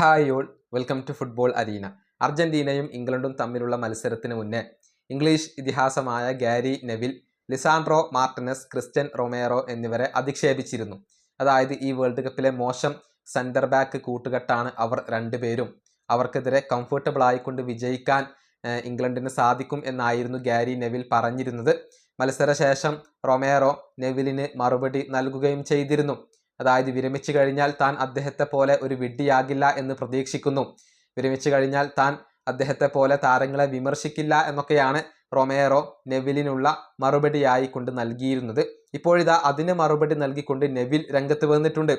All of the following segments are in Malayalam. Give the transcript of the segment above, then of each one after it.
Hi all, welcome to football arena. അർജന്റീനയും ഇംഗ്ലണ്ടും തമ്മിലുള്ള മത്സരത്തിന് മുന്നേ ഇംഗ്ലീഷ് ഇതിഹാസമായ Gary Neville, Lisandro Martinez, Cristian Romero എന്നിവരെ അധിക്ഷേപിച്ചിരുന്നു. അതായത് ഈ വേൾഡ് കപ്പിലെ മോശം സെൻറ്റർ ബാക്ക് കൂട്ടുകെട്ടാണ് അവർ രണ്ടുപേരും. അവർക്കെതിരെ കംഫർട്ടബിൾ ആയിക്കൊണ്ട് വിജയിക്കാൻ ഇംഗ്ലണ്ടിന് സാധിക്കും എന്നായിരുന്നു ഗാരി നെവിൽ പറഞ്ഞിരുന്നത്. മത്സരശേഷം റൊമേറോ നെവിലിന് മറുപടി നൽകുകയും ചെയ്തിരുന്നു. അതായത് വിരമിച്ചു കഴിഞ്ഞാൽ താൻ അദ്ദേഹത്തെ പോലെ ഒരു വിഡ്ഢിയാകില്ല എന്ന് പ്രതീക്ഷിക്കുന്നു. വിരമിച്ചു കഴിഞ്ഞാൽ താൻ അദ്ദേഹത്തെ പോലെ താരങ്ങളെ വിമർശിക്കില്ല എന്നൊക്കെയാണ് റൊമേറോ നെവിലിനുള്ള മറുപടിയായി കൊണ്ട് നൽകിയിരുന്നത്. ഇപ്പോഴിതാ അതിന് മറുപടി നൽകിക്കൊണ്ട് നെവിൽ രംഗത്ത് വന്നിട്ടുണ്ട്.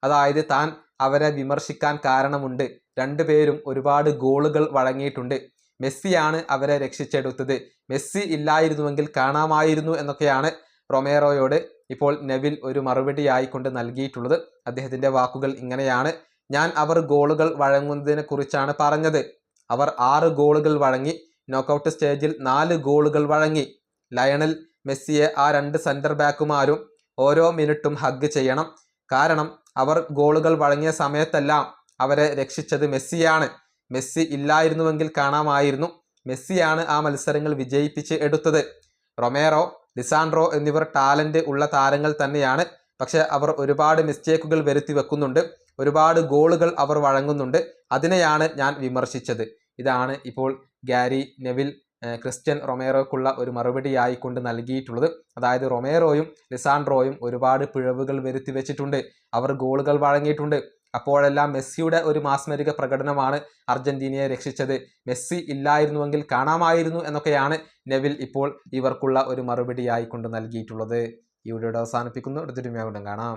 അതായത് താൻ അവരെ വിമർശിക്കാൻ കാരണമുണ്ട്. രണ്ടുപേരും ഒരുപാട് ഗോളുകൾ വഴങ്ങിയിട്ടുണ്ട്. മെസ്സിയാണ് അവരെ രക്ഷിച്ചെടുത്തത്. മെസ്സി ഇല്ലായിരുന്നുവെങ്കിൽ കാണാമായിരുന്നു എന്നൊക്കെയാണ് റൊമേറോയോട് ഇപ്പോൾ നെവിൽ ഒരു മറുപടിയായിക്കൊണ്ട് നൽകിയിട്ടുള്ളത്. അദ്ദേഹത്തിൻ്റെ വാക്കുകൾ ഇങ്ങനെയാണ്: ഞാൻ അവർ ഗോളുകൾ വഴങ്ങുന്നതിനെ കുറിച്ചാണ് പറഞ്ഞത്. അവർ 6 ഗോളുകൾ വഴങ്ങി. നോക്കൌട്ട് സ്റ്റേജിൽ 4 ഗോളുകൾ വഴങ്ങി. ലയണൽ മെസ്സിയെ ആ 2 സെൻറ്റർ ബാക്കുമാരും ഓരോ മിനിറ്റും ഹഗ് ചെയ്യണം. കാരണം അവർ ഗോളുകൾ വഴങ്ങിയ സമയത്തെല്ലാം അവരെ രക്ഷിച്ചത് മെസ്സിയാണ്. മെസ്സി ഇല്ലായിരുന്നുവെങ്കിൽ കാണാമായിരുന്നു. മെസ്സിയാണ് ആ മത്സരങ്ങൾ വിജയിപ്പിച്ച് എടുത്തത്. റൊമേറോ, ലിസാൻഡ്രോ എന്നിവർ ടാലന്റ് ഉള്ള താരങ്ങൾ തന്നെയാണ്. പക്ഷെ അവർ ഒരുപാട് മിസ്റ്റേക്കുകൾ വരുത്തി വെക്കുന്നുണ്ട്. ഒരുപാട് ഗോളുകൾ അവർ വഴങ്ങുന്നുണ്ട്. അതിനെയാണ് ഞാൻ വിമർശിച്ചത്. ഇതാണ് ഇപ്പോൾ ഗാരി നെവിൽ ക്രിസ്റ്റ്യൻ റൊമേറോയ്ക്കുള്ള ഒരു മറുപടി ആയിക്കൊണ്ട് നൽകിയിട്ടുള്ളത്. അതായത് റൊമേറോയും ലിസാൻഡ്രോയും ഒരുപാട് പിഴവുകൾ വരുത്തി വെച്ചിട്ടുണ്ട്. അവർ ഗോളുകൾ വഴങ്ങിയിട്ടുണ്ട്. അപ്പോഴെല്ലാം മെസ്സിയുടെ ഒരു മാസ്മരിക പ്രകടനമാണ് അർജന്റീനയെ രക്ഷിച്ചത്. മെസ്സി ഇല്ലായിരുന്നുവെങ്കിൽ കാണാമായിരുന്നു എന്നൊക്കെയാണ് നെവിൽ ഇപ്പോൾ ഇവർക്കുള്ള ഒരു മറുപടിയായി കൊണ്ട് നൽകിയിട്ടുള്ളത്. ഈ വീഡിയോയുടെ അവസാനിപ്പിക്കുന്നു. അടുത്തൊരു വീഡിയോ കാണാം.